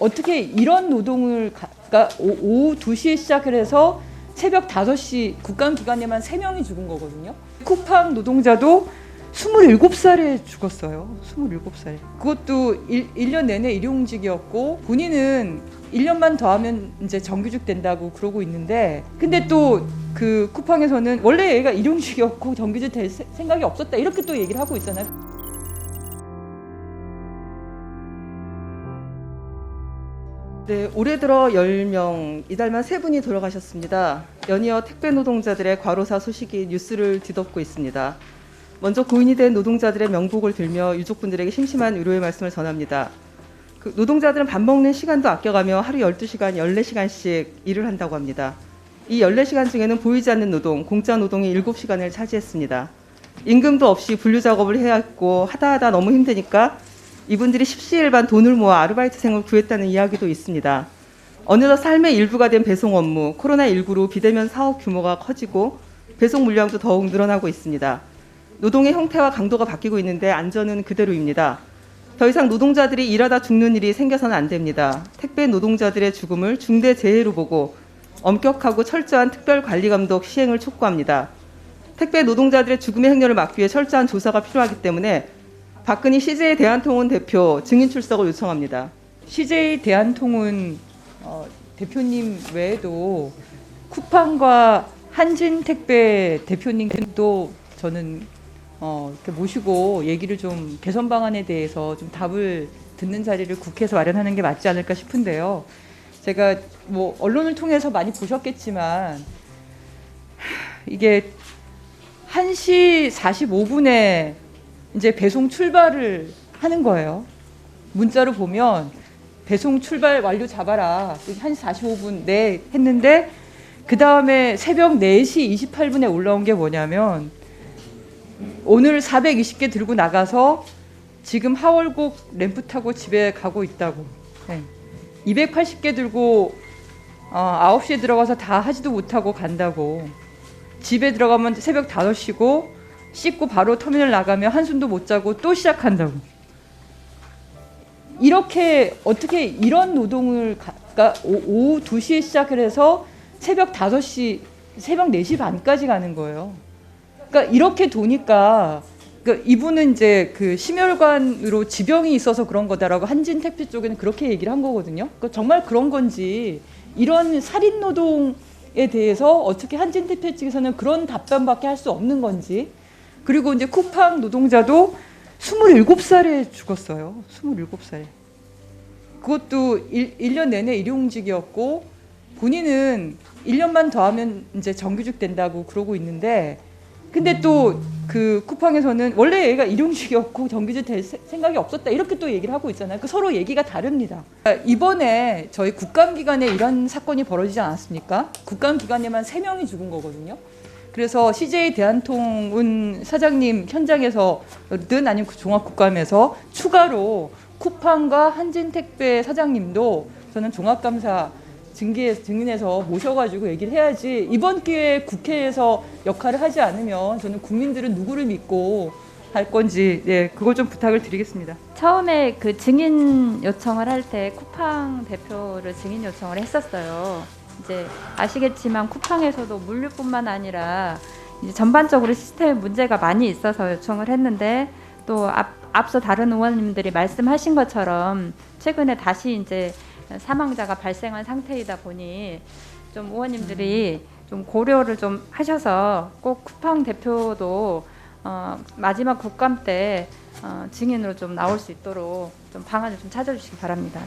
어떻게 이런 노동을 그러니까 오후 2시에 시작을 해서 새벽 5시 국감기간에만 3명이 죽은 거거든요. 쿠팡 노동자도 27살에 죽었어요. 27살. 그것도 1년 내내 일용직이었고 본인은 1년만 더 하면 이제 정규직 된다고 그러고 있는데, 근데 또 그 쿠팡에서는 원래 얘가 일용직이었고 정규직 될 생각이 없었다 이렇게 또 얘기를 하고 있잖아요. 네, 올해 들어 10명, 이달만 3분이 돌아가셨습니다. 연이어 택배 노동자들의 과로사 소식이 뉴스를 뒤덮고 있습니다. 먼저 고인이 된 노동자들의 명복을 빌며 유족분들에게 심심한 위로의 말씀을 전합니다. 노동자들은 밥 먹는 시간도 아껴가며 하루 12시간, 14시간씩 일을 한다고 합니다. 이 14시간 중에는 보이지 않는 노동, 공짜 노동이 7시간을 차지했습니다. 임금도 없이 분류 작업을 해야 했고 하다 너무 힘드니까 이분들이 십시일반 돈을 모아 아르바이트생을 구했다는 이야기도 있습니다. 어느덧 삶의 일부가 된 배송 업무, 코로나19로 비대면 사업 규모가 커지고 배송 물량도 더욱 늘어나고 있습니다. 노동의 형태와 강도가 바뀌고 있는데 안전은 그대로입니다. 더 이상 노동자들이 일하다 죽는 일이 생겨서는 안 됩니다. 택배 노동자들의 죽음을 중대재해로 보고 엄격하고 철저한 특별관리감독 시행을 촉구합니다. 택배 노동자들의 죽음의 행렬을 막기 위해 철저한 조사가 필요하기 때문에 박근희 CJ 대한통운 대표 증인 출석을 요청합니다. CJ 대한통운 대표님 외에도 쿠팡과 한진택배 대표님도 저는 이렇게 모시고 얘기를 좀 개선 방안에 대해서 좀 답을 듣는 자리를 국회에서 마련하는 게 맞지 않을까 싶은데요. 제가 뭐 언론을 통해서 많이 보셨겠지만 이게 1시 45분에 이제 배송 출발을 하는 거예요. 문자로 보면 배송 출발 완료 잡아라. 1시 45분 네 했는데 그 다음에 새벽 4시 28분에 올라온 게 뭐냐면 오늘 420개 들고 나가서 지금 하월곡 램프 타고 집에 가고 있다고. 네. 280개 들고 9시에 들어가서 다 하지도 못하고 간다고. 집에 들어가면 새벽 5시고 씻고 바로 터미널 나가면 한숨도 못 자고 또 시작한다고. 이렇게 어떻게 이런 노동을 그러니까 오후 2시에 시작을 해서 새벽 5시, 새벽 4시 반까지 가는 거예요. 그러니까 이렇게 도니까 그러니까 이분은 이제 그 심혈관으로 지병이 있어서 그런 거다라고 한진택배 쪽에는 그렇게 얘기를 한 거거든요. 그러니까 정말 그런 건지 이런 살인 노동에 대해서 어떻게 한진택배 측에서는 그런 답변밖에 할 수 없는 건지. 그리고 이제 쿠팡 노동자도 27살에 죽었어요. 27살에. 그것도 1년 내내 일용직이었고 본인은 1년만 더 하면 이제 정규직 된다고 그러고 있는데, 근데 또 그 쿠팡에서는 원래 얘가 일용직이었고 정규직 될 생각이 없었다 이렇게 또 얘기를 하고 있잖아요. 그 서로 얘기가 다릅니다. 이번에 저희 국감기간에 이런 사건이 벌어지지 않았습니까? 국감기간에만 3명이 죽은 거거든요. 그래서 CJ 대한통운 사장님 현장에서든 아니면 종합국감에서 추가로 쿠팡과 한진택배 사장님도 저는 종합감사 증인해서 모셔가지고 얘기를 해야지, 이번 기회에 국회에서 역할을 하지 않으면 저는 국민들은 누구를 믿고 할 건지, 예, 그걸 좀 부탁을 드리겠습니다. 처음에 그 증인 요청을 할 때 쿠팡 대표를 증인 요청을 했었어요. 이제 아시겠지만 쿠팡에서도 물류뿐만 아니라 이제 전반적으로 시스템에 문제가 많이 있어서 요청을 했는데, 또 앞서 다른 의원님들이 말씀하신 것처럼 최근에 다시 이제 사망자가 발생한 상태이다 보니 좀 의원님들이 좀 고려를 좀 하셔서 꼭 쿠팡 대표도 마지막 국감 때 증인으로 좀 나올 수 있도록 좀 방안을 좀 찾아주시기 바랍니다.